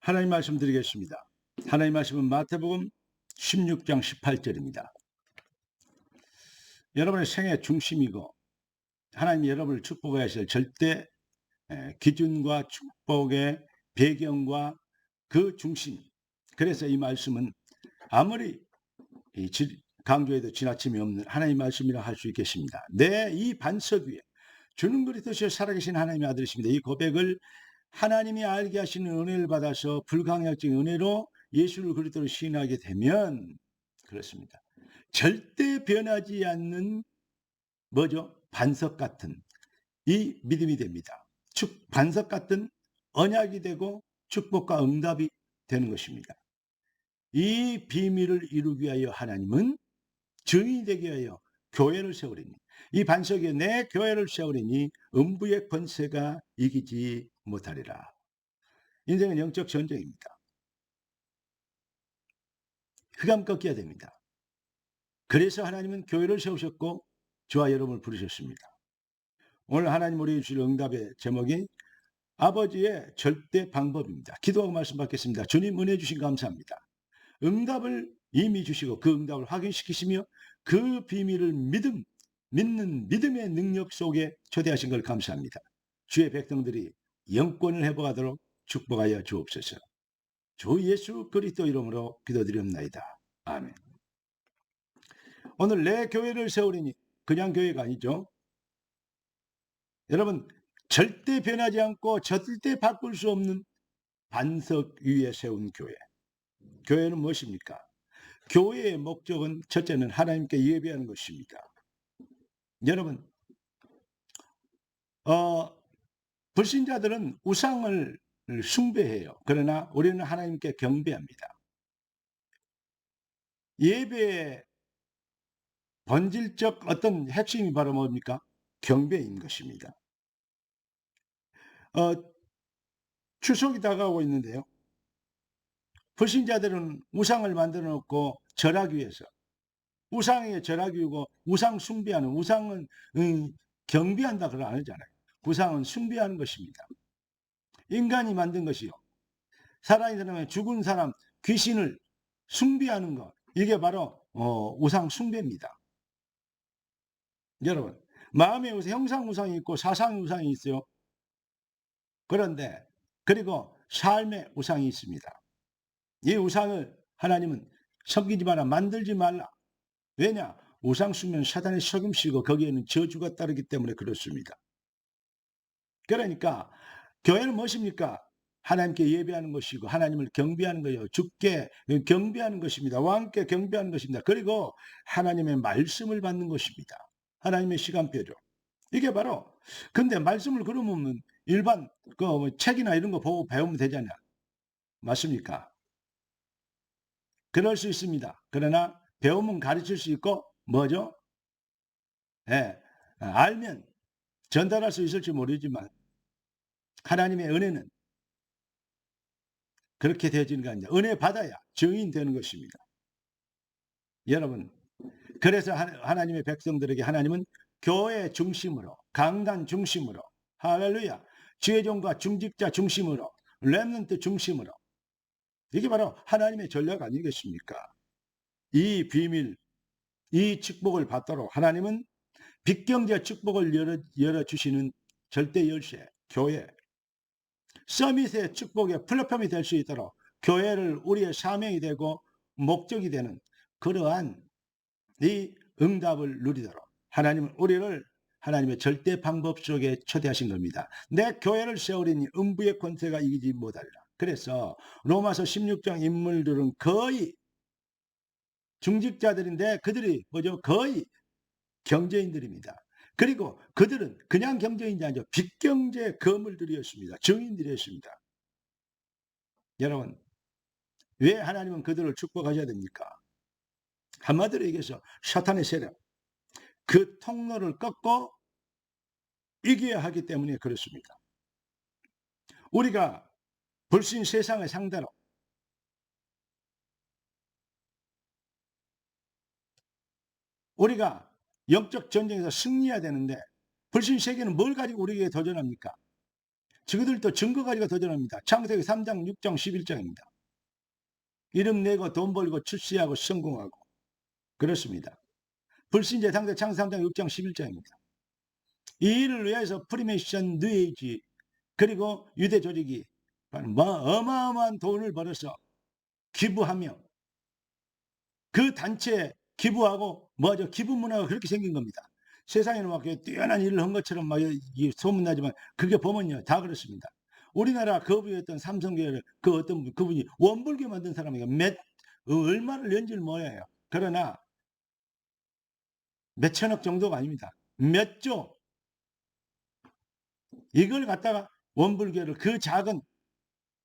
하나님 말씀 드리겠습니다. 하나님 말씀은 마태복음 16장 18절입니다. 여러분의 생애 중심이고 하나님이 여러분을 축복하실 절대 기준과 축복의 배경과 그 중심. 그래서 이 말씀은 아무리 강조해도 지나침이 없는 하나님 말씀이라 할 수 있겠습니다. 내 이 반석 위에 주는 그리스도시여 살아계신 하나님의 아들이십니다. 이 고백을 하나님이 알게 하시는 은혜를 받아서 불강약적인 은혜로 예수를 그리스도로 시인하게 되면 그렇습니다. 절대 변하지 않는 뭐죠? 반석 같은 이 믿음이 됩니다. 반석 같은 언약이 되고 축복과 응답이 되는 것입니다. 이 비밀을 이루기 위하여 하나님은 증인이 되기 위하여 교회를 세우리니 이 반석 위에 내 교회를 세우리니 음부의 권세가 이기지 못하리라. 인생은 영적 전쟁입니다. 흑암 꺾여야 됩니다. 그래서 하나님은 교회를 세우셨고 저와 여러분을 부르셨습니다. 오늘 하나님 우리 주실 응답의 제목이 아버지의 절대 방법입니다. 기도하고 말씀 받겠습니다. 주님 은혜 주신 감사합니다. 응답을 이미 주시고 그 응답을 확인시키시며 그 비밀을 믿는 믿음의 능력 속에 초대하신 걸 감사합니다. 주의 백성들이 영권을 회복하도록 축복하여 주옵소서. 주 예수 그리스도 이름으로 기도드립니다. 아멘. 오늘 내 교회를 세우리니 그냥 교회가 아니죠. 여러분 절대 변하지 않고 절대 바꿀 수 없는 반석 위에 세운 교회. 교회는 무엇입니까? 교회의 목적은 첫째는 하나님께 예배하는 것입니다. 여러분 불신자들은 우상을 숭배해요. 그러나 우리는 하나님께 경배합니다. 예배의 본질적 어떤 핵심이 바로 뭡니까? 경배인 것입니다. 추석이 다가오고 있는데요. 불신자들은 우상을 만들어 놓고 절하기 위해서 우상에 절하기 위고 우상 숭배하는 우상은 경배한다 그러 안 하잖아요. 우상은 숭배하는 것입니다. 인간이 만든 것이요. 살아있는 죽은 사람 귀신을 숭배하는 것 이게 바로 우상 숭배입니다. 여러분 마음의 우상, 형상 우상이 있고 사상 우상이 있어요. 그런데 그리고 삶의 우상이 있습니다. 이 우상을 하나님은 섬기지 마라, 만들지 말라. 왜냐? 우상 숭배는 사단의 속임수이고 거기에는 저주가 따르기 때문에 그렇습니다. 그러니까 교회는 무엇입니까? 하나님께 예배하는 것이고 하나님을 경배하는 거예요. 주께 경배하는 것입니다. 왕께 경배하는 것입니다. 그리고 하나님의 말씀을 받는 것입니다. 하나님의 시간표죠. 이게 바로 근데 말씀을 그러면 일반 책이나 이런 거 보고 배우면 되잖아요. 맞습니까? 그럴 수 있습니다. 그러나 배우면 가르칠 수 있고 뭐죠? 예, 알면 전달할 수 있을지 모르지만 하나님의 은혜는 그렇게 되어지는 게 아니라 은혜 받아야 증인되는 것입니다. 여러분 그래서 하나님의 백성들에게 하나님은 교회 중심으로 강단 중심으로 할렐루야 지혜종과 중직자 중심으로 렘넌트 중심으로 이게 바로 하나님의 전략 아니겠습니까? 이 비밀 이 축복을 받도록 하나님은 빅경제 축복을 열어주시는 절대 열쇠 교회 서밋의 축복의 플랫폼이 될 수 있도록 교회를 우리의 사명이 되고 목적이 되는 그러한 이 응답을 누리도록 하나님은 우리를 하나님의 절대 방법 속에 초대하신 겁니다. 내 교회를 세우리니 음부의 권세가 이기지 못하리라. 그래서 로마서 16장 인물들은 거의 중직자들인데 그들이 뭐죠? 거의 경제인들입니다. 그리고 그들은 그냥 경제인이 아니죠. 빅경제 거물들이었습니다. 증인들이었습니다. 여러분 왜 하나님은 그들을 축복하셔야 됩니까? 한마디로 얘기해서 사탄의 세력 그 통로를 꺾고 이겨야 하기 때문에 그렇습니다. 우리가 불신 세상을 상대로 우리가 영적 전쟁에서 승리해야 되는데 불신 세계는 뭘 가지고 우리에게 도전합니까? 저들도 증거 가지고 도전합니다. 창세기 3장, 6장, 11장입니다. 이름 내고 돈 벌고 출세하고 성공하고 그렇습니다. 불신자 상대 창세기 3장, 6장, 11장입니다. 이 일을 위해서 프리메이션, 뉴에이지 그리고 유대 조직이 어마어마한 돈을 벌어서 기부하며 그 단체에 기부하고 뭐죠? 기부 문화가 그렇게 생긴 겁니다. 세상에는 막 뛰어난 일을 한 것처럼 막 소문나지만 그게 보면요 다 그렇습니다. 우리나라 거부였던 삼성계열 그 어떤 그분이 원불교 만든 사람이가 얼마를 연지를 몰라요. 그러나 몇 천억 정도가 아닙니다. 몇 조. 이걸 갖다가 원불교를 그 작은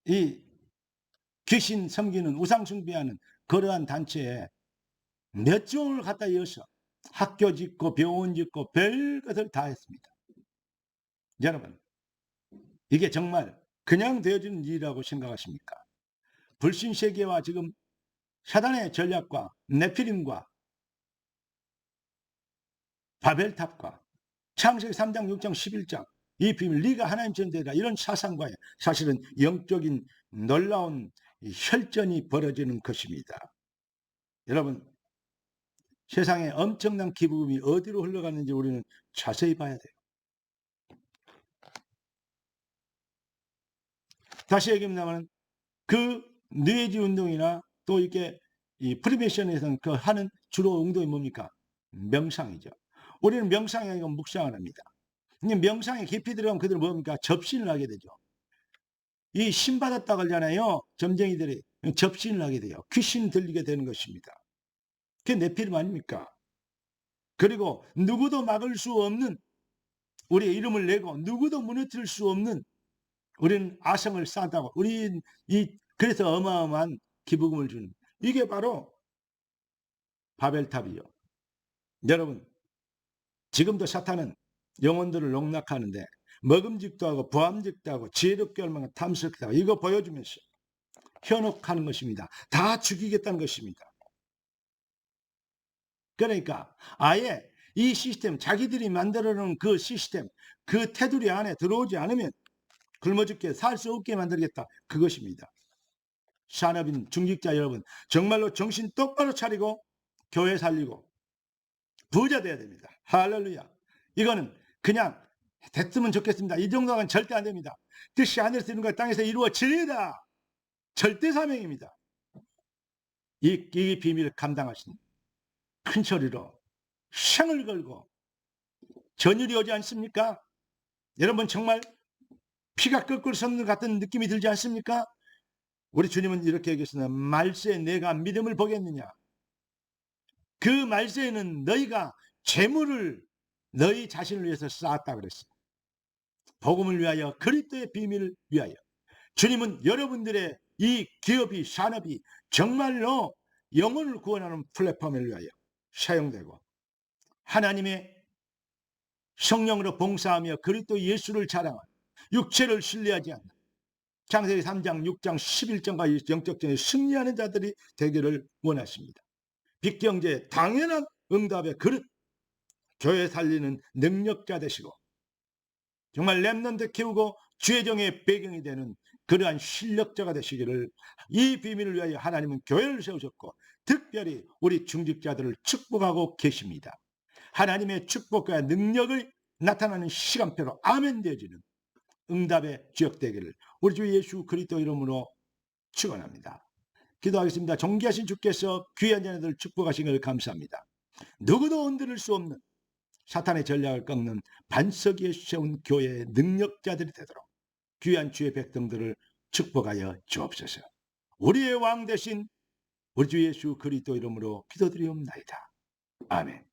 이 귀신 섬기는 우상 숭배하는 그러한 단체에 몇 조를 갖다 이어서 학교 짓고 병원 짓고 별것을 다 했습니다. 여러분 이게 정말 그냥 되어지는 일이라고 생각하십니까? 불신 세계와 지금 사단의 전략과 네피림과 바벨탑과 창세기 3장 6장 11장 이 비밀 네가 하나님 전대다 이런 사상과의 사실은 영적인 놀라운 혈전이 벌어지는 것입니다. 여러분 세상에 엄청난 기부금이 어디로 흘러가는지 우리는 자세히 봐야 돼요. 다시 얘기하면 그 뇌지 운동이나 또 이렇게 이 프리메이션에서는 그 하는 주로 운동이 뭡니까? 명상이죠. 우리는 명상이 아니고 묵상을 합니다. 명상에 깊이 들어가면 그들은 뭡니까? 접신을 하게 되죠. 이 신 받았다고 하잖아요. 점쟁이들이 접신을 하게 돼요. 귀신 들리게 되는 것입니다. 그게 네피림 아닙니까? 그리고 누구도 막을 수 없는 우리의 이름을 내고 누구도 무너뜨릴 수 없는 우리는 아성을 쌓다고 우리 그래서 어마어마한 기부금을 주는 이게 바로 바벨탑이요. 여러분 지금도 사탄은 영혼들을 농락하는데 먹음직도 하고 부함직도 하고 지혜롭게 할 만한 탐스럽게 하고 이거 보여주면서 현혹하는 것입니다. 다 죽이겠다는 것입니다. 그러니까 아예 이 시스템 자기들이 만들어 놓은 그 시스템 그 테두리 안에 들어오지 않으면 굶어 죽게 살 수 없게 만들겠다 그것입니다. 산업인 중직자 여러분 정말로 정신 똑바로 차리고 교회 살리고 부자 돼야 됩니다. 할렐루야. 이거는 그냥 됐으면 좋겠습니다. 이 정도는 절대 안 됩니다. 뜻이 하늘에서 이루는 것 땅에서 이루어지리다. 절대 사명입니다. 이 비밀을 감당하신 큰 소리로 생을 걸고 전율이 오지 않습니까? 여러분 정말 피가 끓끓 솟는 것 같은 느낌이 들지 않습니까? 우리 주님은 이렇게 얘기했습니다. 말세에 내가 믿음을 보겠느냐? 그 말세에는 너희가 재물을 너희 자신을 위해서 쌓았다 그랬어요. 복음을 위하여 그리스도의 비밀을 위하여 주님은 여러분들의 이 기업이 산업이 정말로 영혼을 구원하는 플랫폼을 위하여 사용되고 하나님의 성령으로 봉사하며 그리스도 예수를 자랑하는 육체를 신뢰하지 않는 창세기 3장 6장 11장과 영적전에 승리하는 자들이 되기를 원하십니다. 빅경제 당연한 응답의 그릇 교회 살리는 능력자 되시고 정말 렘넌트 키우고 죄정의 배경이 되는 그러한 실력자가 되시기를 이 비밀을 위하여 하나님은 교회를 세우셨고 특별히 우리 중직자들을 축복하고 계십니다. 하나님의 축복과 능력을 나타나는 시간표로 아멘 되어지는 응답의 지역 되기를 우리 주 예수 그리스도 이름으로 축원합니다. 기도하겠습니다. 존귀하신 주께서 귀한 자녀들 축복하신 것을 감사합니다. 누구도 흔들 수 없는 사탄의 전략을 꺾는 반석 위에 세운 교회의 능력자들이 되도록 귀한 주의 백성들을 축복하여 주옵소서. 우리의 왕 대신 우리 주 예수 그리스도 이름으로 기도드리옵나이다. 아멘.